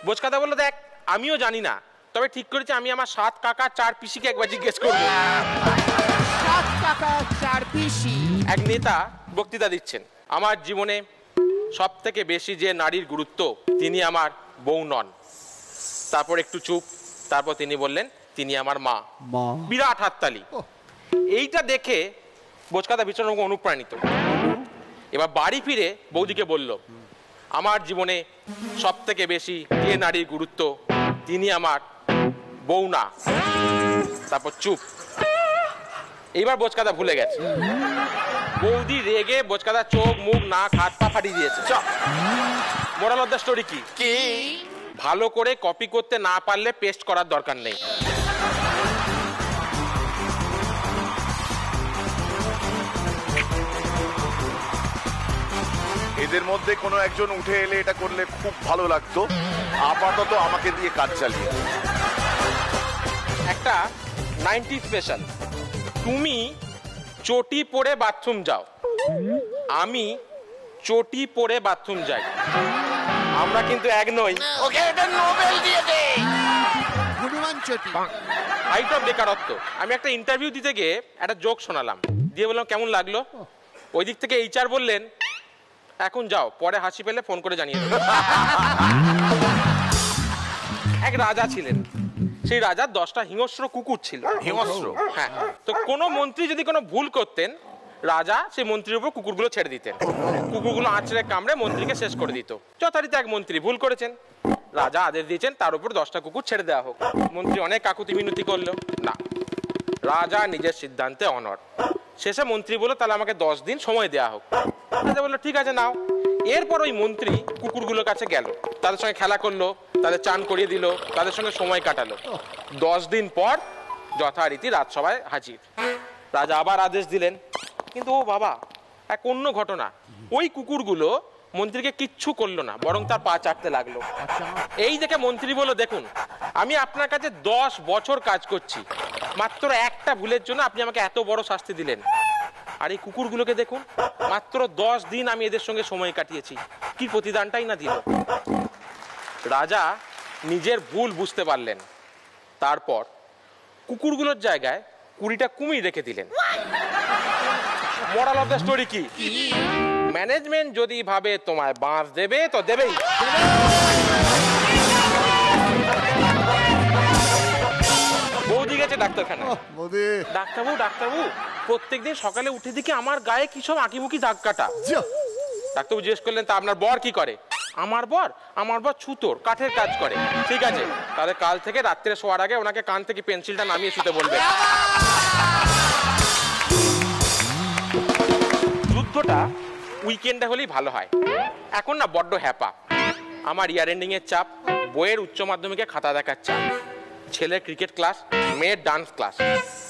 S8: বোচকাদা বললো, দেখ আমিও জানি না, তবে ঠিক করেছি আমি আমার 7 কাকা 4 পিসিকে একবার জিজ্ঞেস করবো। এক নেতা বক্তৃতা দিচ্ছেন, আমার জীবনে সব থেকে বেশি যে নারীর গুরুত্ব তিনি আমার বউ নন। তারপর একটু চুপ, তারপর তিনি বললেন তিনি আমার মা। বিরাট হাততালি। এইটা দেখে বোচকাদা ভীষণ অনুপ্রাণিত। এবার বাড়ি ফিরে বৌদিকে বলল, আমার জীবনে সব থেকে বেশি যে নারীর গুরুত্ব তিনি আমার বউ না। তারপর চুপ। এইবার বোচকাদা ভুলে গেছে। বৌদি রেগে বোচকাদা চোখ মুখ নাক হাত পা ফাটিয়ে দিয়েছে। মোরাল অফ দ্য স্টোরি কি? ভালো করে কপি করতে না পারলে পেস্ট করার দরকার নেই।
S2: এদের মধ্যে কোনো একজন উঠে এলে এটা করলে খুব ভালো লাগতো। আপাতত আমাকে দিয়ে কাজ চালিয়ে।
S8: একটা 90 স্পেশাল। তুমি চটি পরে বাথরুম যাও, আমি চটি পরে বাথরুম যাই, আমরা কিন্তু এক নই।
S1: ওকে এটা নোবেল দিয়ে দে। হনুমান চটি।
S8: হাইট অফ বেকারত্ব। আমি একটা ইন্টারভিউ দিতে গিয়ে একটা জোক শোনালাম, দিয়ে বললাম কেমন লাগলো? ওই দিক থেকে HR বললেন, এখন যাও, পরে হাসি পেলে ফোন করে জানিয়ে দেবো। এক রাজা ছিলেন, সেই রাজার 10টা হিংস্র কুকুর ছিল।
S2: হিংস্র?
S8: হ্যাঁ। তো কোনো মন্ত্রী যদি কোনো ভুল করতেন, রাজা সেই মন্ত্রীর উপর কুকুরগুলো ছেড়ে দিতেন। কুকুরগুলো আঁচড়ে কামড়ে মন্ত্রীকে শেষ করে দিত। যথারীতি এক মন্ত্রী ভুল করেছেন, রাজা আদেশ দিয়েছেন তার উপর 10টা কুকুর ছেড়ে দেওয়া হোক। মন্ত্রী অনেক কাকুতি মিনতি করলো, না, রাজা নিজের সিদ্ধান্তে অনড়। শেষে মন্ত্রী বলল, তাহলে আমাকে 10 দিন সময় দেওয়া হোক। রাজা বললো, ঠিক আছে নাও। এরপর ওই মন্ত্রী কুকুরগুলোর কাছে গেল, তাদের সঙ্গে খেলা করলো, তাদের চান করিয়ে দিল, তাদের সঙ্গে সময় কাটালো। 10 দিন পর যথারীতি রাজসভায় হাজির। রাজা আবার আদেশ দিলেন, কিন্তু ও বাবা, এক অন্য ঘটনা। ওই কুকুরগুলো মন্ত্রীকে কিচ্ছু করলো না, বরং তার পা চাটতে লাগলো। এই দেখে মন্ত্রী বলল, দেখুন আমি আপনার কাছে 10 বছর কাজ করছি, মাত্র একটা ভুলের জন্য আপনি আমাকে এত বড় শাস্তি দিলেন। আর এই কুকুরগুলোকে দেখুন, মাত্র 10 দিন আমি এদের সঙ্গে সময় কাটিয়েছি,
S10: কি প্রতিদানটাই না দিল। রাজা নিজের ভুল বুঝতে পারলেন, তারপর কুকুরগুলোর জায়গায় 20টা কুমির রেখে দিলেন। মোরাল অফ দ্য স্টোরি কি? ম্যানেজমেন্ট যদি ভাবে তোমায় বাঁশ দেবে তো দেবেই। বৌদি গেছে ডাক্তারখানায়। ডাক্তারবাবু প্রত্যেকদিন সকালে উঠে দেখি আমার গায়ে কি সব আঁকিমুখি দাগ কাটা। ডাক্তারবাবু জিজ্ঞেস করলেন, তা আপনার বর কি করে? আমার বর ছুতোর, কাঠের কাজ করে। ঠিক আছে, তাহলে কাল থেকে রাত্রে শোয়ার আগে ওনাকে কান থেকে পেন্সিলটা নামিয়ে শুতে বলবেন। যুদ্ধটা উইকেন্ডে হলেই ভালো হয়, এখন না বড্ড হ্যাপা। আমার ইয়ার এন্ডিং এর চাপ, বইয়ের উচ্চ মাধ্যমিকে খাতা দেখার চাপ, ছেলের ক্রিকেট ক্লাস, মেয়ের ডান্স ক্লাস।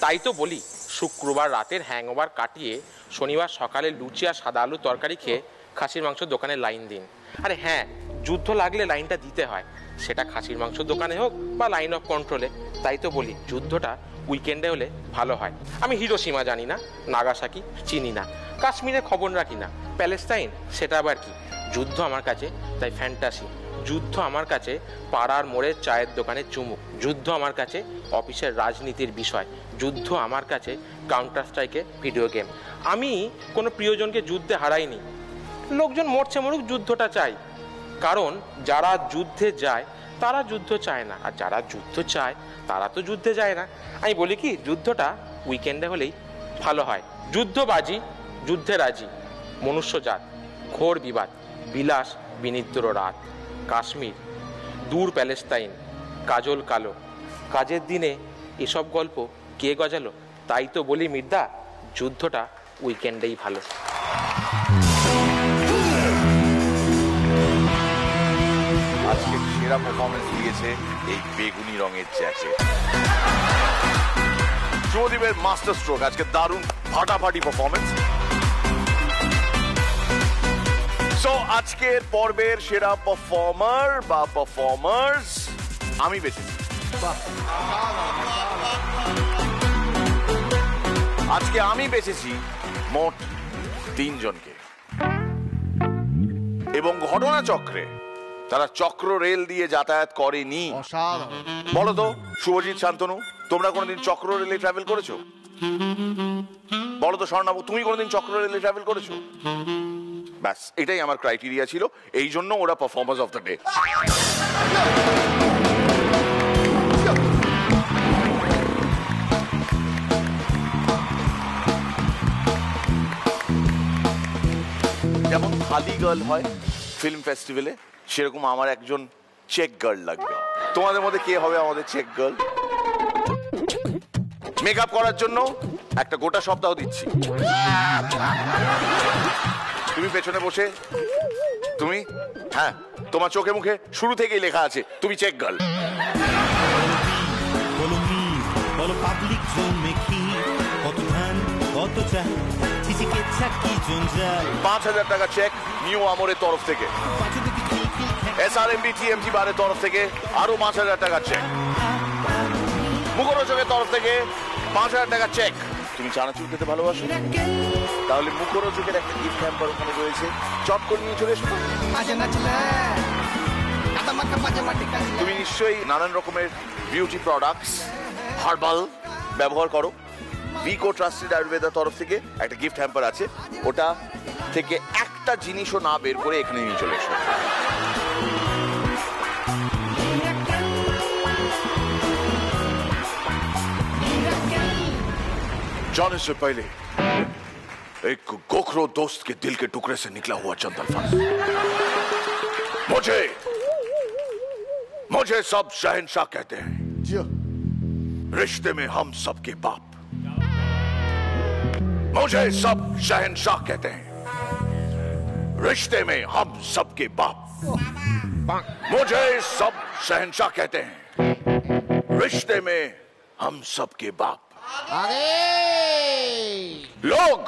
S10: তাই তো বলি, শুক্রবার রাতের হ্যাংওভার কাটিয়ে শনিবার সকালে লুচি আর সাদা আলু তরকারি খেয়ে খাসির মাংস দোকানে লাইন দিন। আরে হ্যাঁ, যুদ্ধ লাগলে লাইনটা দিতে হয়, সেটা খাসির মাংস দোকানে হোক বা লাইন অফ কন্ট্রোলে। তাই তো বলি, যুদ্ধটা উইকেন্ডে হলে ভালো হয়। আমি হিরোশিমা জানি না, নাগাসাকি চিনি না, কাশ্মীরের খবর রাখি না, প্যালেস্টাইন সেটা আবার কি। যুদ্ধ আমার কাছে তাই ফ্যান্টাসি। যুদ্ধ আমার কাছে পাড়ার মোড়ে চায়ের দোকানে চুমুক। যুদ্ধ আমার কাছে অফিসের রাজনীতির বিষয়। যুদ্ধ আমার কাছে কাউন্টার স্ট্রাইকের ভিডিও গেম। আমি কোনো প্রিয়জনকে যুদ্ধে হারাইনি। লোকজন মরছে মরুক, যুদ্ধটা চাই। কারণ যারা যুদ্ধে যায় তারা যুদ্ধ চায় না, আর যারা যুদ্ধ চায় তারা তো যুদ্ধে যায় না। আমি বলি কি, যুদ্ধটা উইকেন্ডে হলেই ভালো হয়। যুদ্ধবাজি, যুদ্ধে রাজি, মনুষ্যজাত, ঘোর বিবাদ, বিলাস বিনিদ্র রাত, কাশ্মীর, দূর প্যালেস্তাইন, কাজল কালো, কাজের দিনে এসব গল্প কে গজালো? তাই তো বলি মির্দা, যুদ্ধটা উইকেন্ডেই ভালো।
S2: আজকে সেরা পারফরমেন্স দিয়েছে এই বেগুনি রঙের জ্যাকেট। শুভদীপের মাস্টার স্ট্রোক, আজকে দারুণ ফাটাফাটি পারফরমেন্স। সো আজকের পর্বের সেরা পারফর্মার বা পারফর্মার্স আমি বেছেছি। আজকে আমি বেছেছি মোট 3 জনকে, এবং ঘটনাচক্রে তারা চক্র রেল দিয়ে যাতায়াত করেনি। বলো তো শুভজিৎ, শান্তনু, তোমরা কোনোদিন চক্র রেলে ট্রাভেল করেছো? বলো তো স্বর্ণাবু, তুমি কোনোদিন চক্র রেলে ট্রাভেল করেছো? ব্যাস, এটাই আমার ক্রাইটেরিয়া ছিল, এই জন্য ওরা পারফর্মার্স অফ দ্য ডে। যেমন খালি গার্ল হয় ফিল্ম ফেস্টিভ্যালে, সেরকম আমার একজন চেক গার্ল লাগবে। তোমাদের মধ্যে কে হবে আমাদের চেক গার্ল? মেকআপ করার জন্য একটা গোটা সপ্তাহ দিচ্ছি। তুমি পেছনে বসে, তুমি, হ্যাঁ, তোমার চোখে মুখে শুরু থেকেই লেখা আছে তুমি চেক গার্ল।
S11: বলো পাবলিক জমে কি কত ধান কত চা চিচিকে চাকি জঞ্জাল।
S2: 5000 টাকা চেক নিউ আমরের তরফ থেকে, এসআরএমবি টিএমজি বারের তরফ থেকে আরো 5000 টাকা চেক, মুখরোচকের তরফ থেকে 5000 টাকা চেক। তুমি চানাচুর খেতে ভালোবাসো? তাহলে মুখরোচকের একটা গিফট হ্যাম্পার ওখানে রয়েছে, চট করে নিয়ে চলে এসো। তুমি নিশ্চয়ই নানান রকমের বিউটি প্রোডাক্টস, হার্বাল ব্যবহার করো। ভিকো ট্রাস্টেড আয়ুর্বেদার তরফ থেকে একটা গিফট হ্যাম্পার আছে, ওটা থেকে একটা জিনিসও না বের করে এখানে নিয়ে চলে এসো। जाने से पहले एक गोखरो दोस्त के दिल के टुकड़े से निकला हुआ चंदन फंस। मुझे सब शहंशाह कहते हैं, रिश्ते में हम सबके बाप। मुझे सब शहंशाह कहते हैं, रिश्ते में हम सबके बाप। मुझे सब शहंशाह कहते हैं, रिश्ते में हम सबके बाप। लोग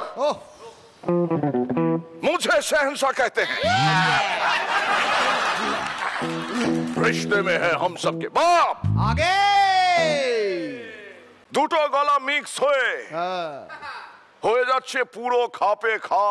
S2: मुझे शहंशाह कहते हैं, रिश्ते में है हम सबके बाप।
S5: आगे
S2: দুটো গলা মিক্স হয়ে যাচ্ছে পুরো খাপে খা।